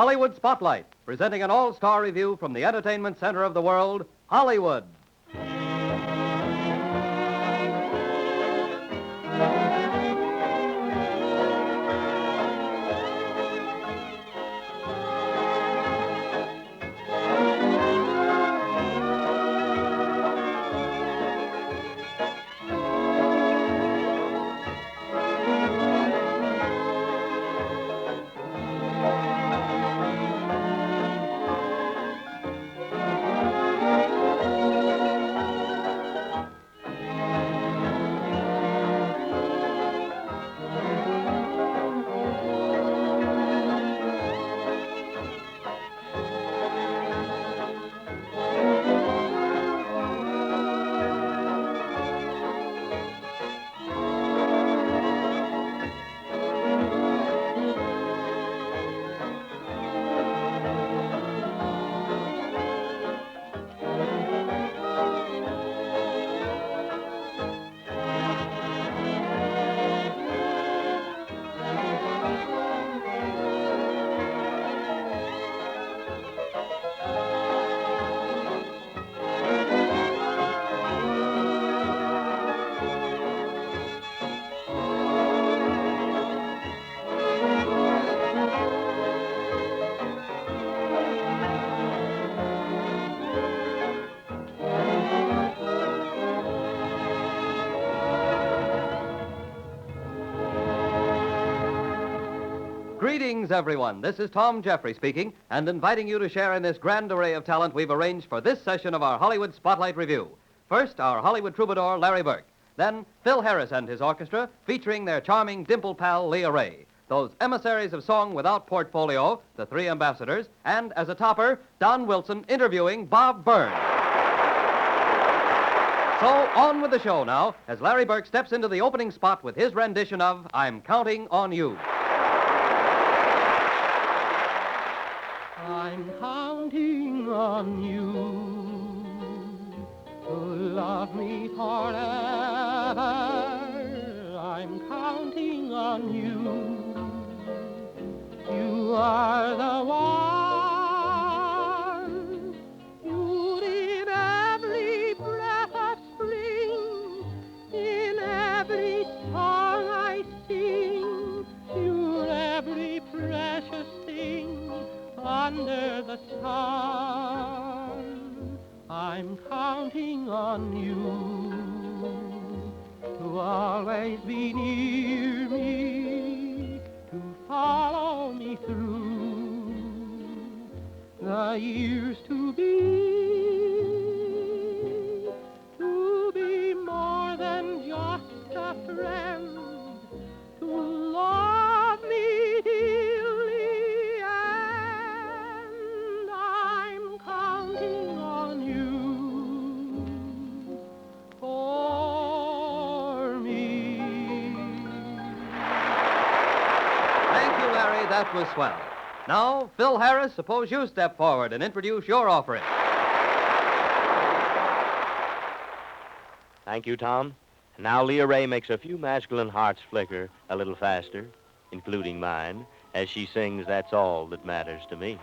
Hollywood Spotlight, presenting an all-star review from the entertainment center of the world, Hollywood. Greetings, everyone. This is Tom Jeffrey speaking and inviting you to share in this grand array of talent we've arranged for this session of our Hollywood Spotlight Review. First, our Hollywood troubadour, Larry Burke. Then, Phil Harris and his orchestra, featuring their charming dimple pal, Leah Ray. Those emissaries of song without portfolio, the three ambassadors. And, as a topper, Don Wilson interviewing Bob Byrne. So, on with the show now, as Larry Burke steps into the opening spot with his rendition of I'm Counting on You. I'm counting on you to love me forever. I'm counting on you. You are the one. You in every breath of spring, in every song I sing. You're every precious thing under the sun. I'm counting on you to always be near me, to follow me through the years to be more than just a friend, to love me dearly, and I'm counting on you for me. Thank you, Larry. That was swell. Now, Phil Harris, suppose you step forward and introduce your offering. Thank you, Tom. Now Leah Ray makes a few masculine hearts flicker a little faster, including mine, as she sings That's All That Matters to Me.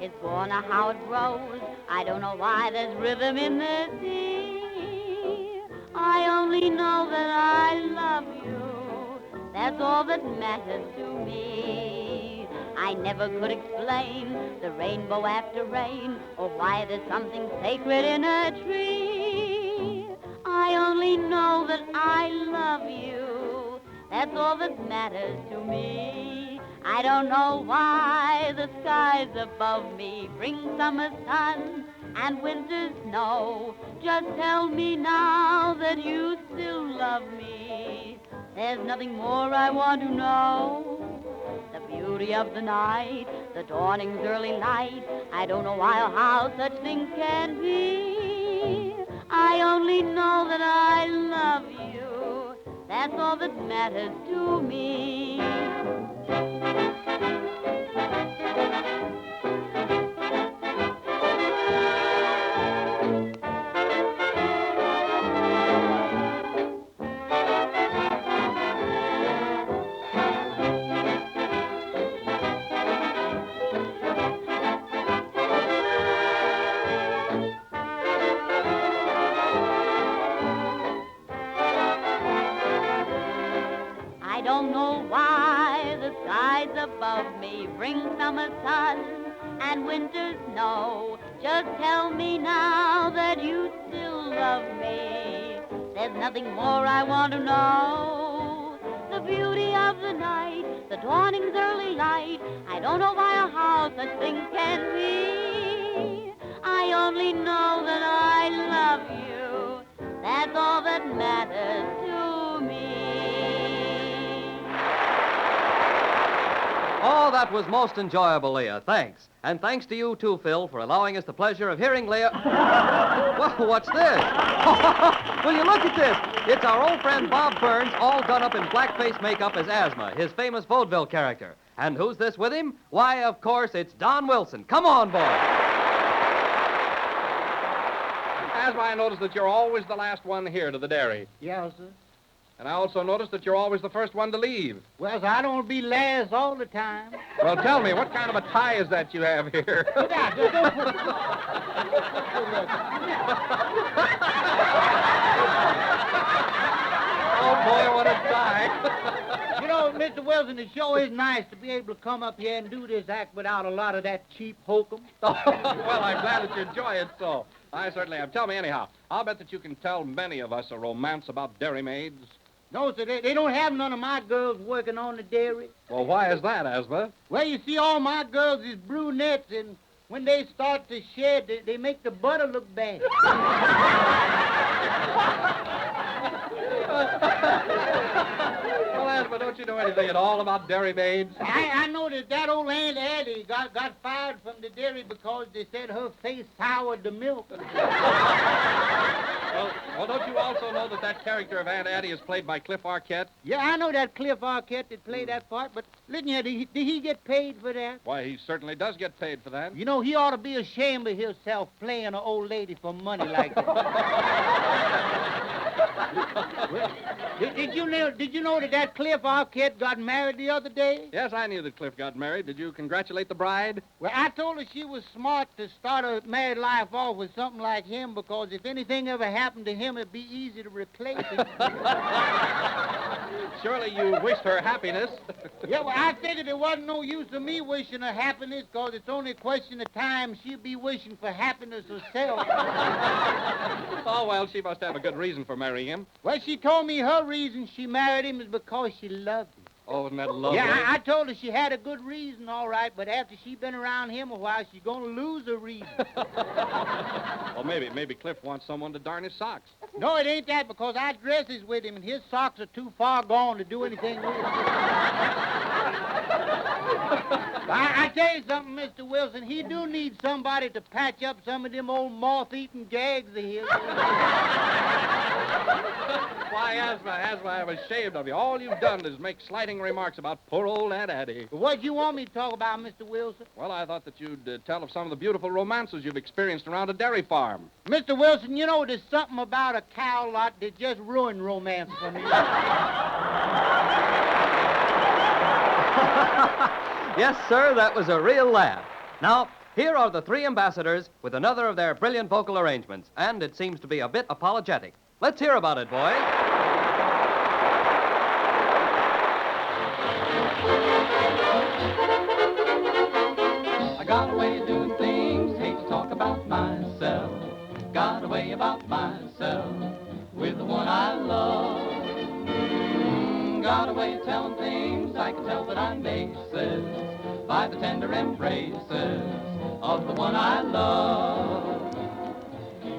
It's born or how it grows. I don't know why there's rhythm in the sea. I only know that I love you. That's all that matters to me. I never could explain the rainbow after rain, or why there's something sacred in a tree. I only know that I love you. That's all that matters to me. I don't know why the skies above me bring summer sun and winter snow. Just tell me now that you still love me. There's nothing more I want to know. The beauty of the night, the dawning's early light. I don't know why or how such things can be. I only know that I love you. That's all that matters to me. I don't know why the skies above me bring summer sun and winter snow. Just tell me now that you still love me. There's nothing more I want to know. The beauty of the night, the dawning's early light. I don't know why or how such things can be. I only know that I love you. That's all that matters to me. Oh, that was most enjoyable, Leah. Thanks. And thanks to you, too, Phil, for allowing us the pleasure of hearing Leah... Well, what's this? Will you look at this? It's our old friend Bob Burns, all done up in blackface makeup as Asthma, his famous vaudeville character. And who's this with him? Why, of course, it's Don Wilson. Come on, boy. Asthma, I notice that you're always the last one here to the dairy. Yes, sir. And I also notice that you're always the first one to leave. Well, sir, I don't be last all the time. Well, tell me, what kind of a tie is that you have here? Sit down, just don't put... Oh, boy, what a tie. You know, Mr. Wilson, it sure is nice to be able to come up here and do this act without a lot of that cheap hokum. Oh, well, I'm glad that you enjoy it so. I certainly am. Tell me anyhow, I'll bet that you can tell many of us a romance about dairymaids. No, sir, they don't have none of my girls working on the dairy. Well, why is that, Asthma? Well, you see, all my girls is brunettes, and when they start to shed, they make the butter look bad. Well, Asthma, don't you know anything at all about dairymaids? I know that old Aunt Addie got fired from the dairy because they said her face soured the milk. Well, don't you also know that character of Aunt Addie is played by Cliff Arquette? Yeah, I know that Cliff Arquette that played that part, but listen here, did he get paid for that? Why, he certainly does get paid for that. You know, he ought to be ashamed of himself playing an old lady for money like that. Well, did you know that Cliff Arquette got married the other day? Yes, I knew that Cliff got married. Did you congratulate the bride? Well, I told her she was smart to start her married life off with something like him, because if anything ever happened to him, it'd be easy to replace him. Surely you wished her happiness. Yeah, well, I figured there wasn't no use of me wishing her happiness, because it's only a question of time she'd be wishing for happiness herself. Oh, well, she must have a good reason for marrying him. Well, she told me her reason she married him is because she loved him. Oh, isn't that lovely? Yeah, I told her she had a good reason, all right, but after she'd been around him a while, she's going to lose her reason. Well, maybe Cliff wants someone to darn his socks. No, it ain't that, because I dresses with him, and his socks are too far gone to do anything with. I tell you something, Mr. Wilson, he do need somebody to patch up some of them old moth-eaten gags of his. Why, Asthma, I'm ashamed of you. All you've done is make slighting remarks about poor old Aunt Addie. What you want me to talk about, Mr. Wilson? Well, I thought that you'd tell of some of the beautiful romances you've experienced around a dairy farm. Mr. Wilson, you know, there's something about a cow lot that just ruined romance for me. Yes, sir, that was a real laugh. Now, Here are the three ambassadors with another of their brilliant vocal arrangements, and it seems to be a bit apologetic. Let's hear about it, boys. I got a way of doing things, hate to talk about myself. Got a way about myself with the one I love. Got a way of telling things I can tell that I faces by the tender embraces of the one I love.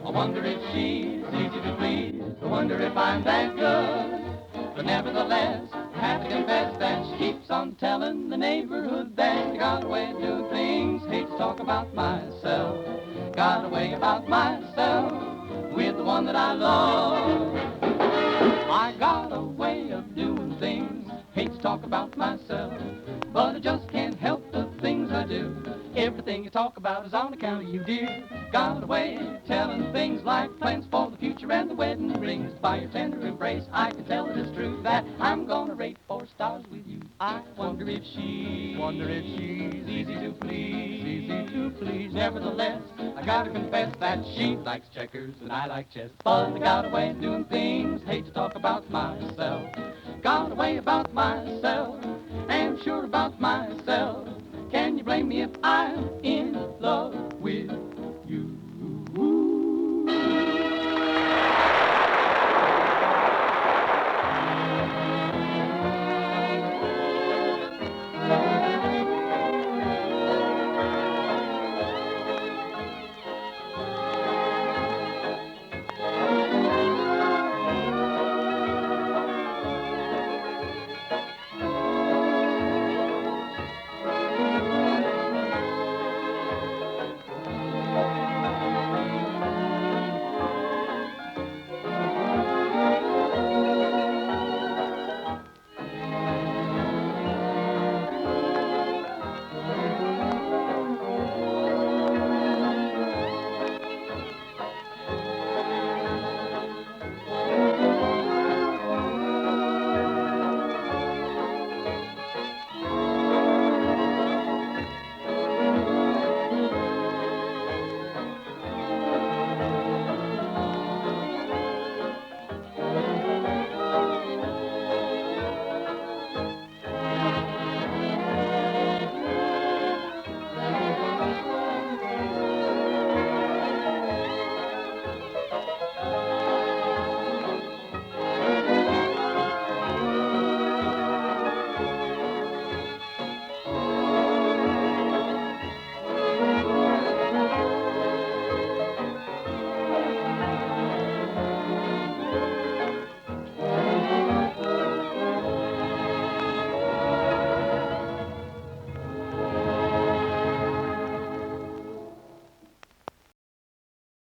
I wonder if she's easy to please. I wonder if I'm that good. But nevertheless, I have to confess that she keeps on telling the neighborhood that I got a way of doing things. Hate to talk about myself. Got a way about myself with the one that I love. I got a way of doing things. Hate to talk about myself, but I just can't help the things I do. Everything you talk about is on account of you, dear. Got a way of telling things like plans for the future and the wedding rings. By your tender embrace, I can tell it is true that I'm gonna rate 4 stars with you. I wonder if she's easy to please. Nevertheless, I gotta confess that she likes checkers and I like chess. But I got a way of doing things. Hate to talk about myself. Got a way about myself. Am sure about myself. Can you blame me if I'm in love with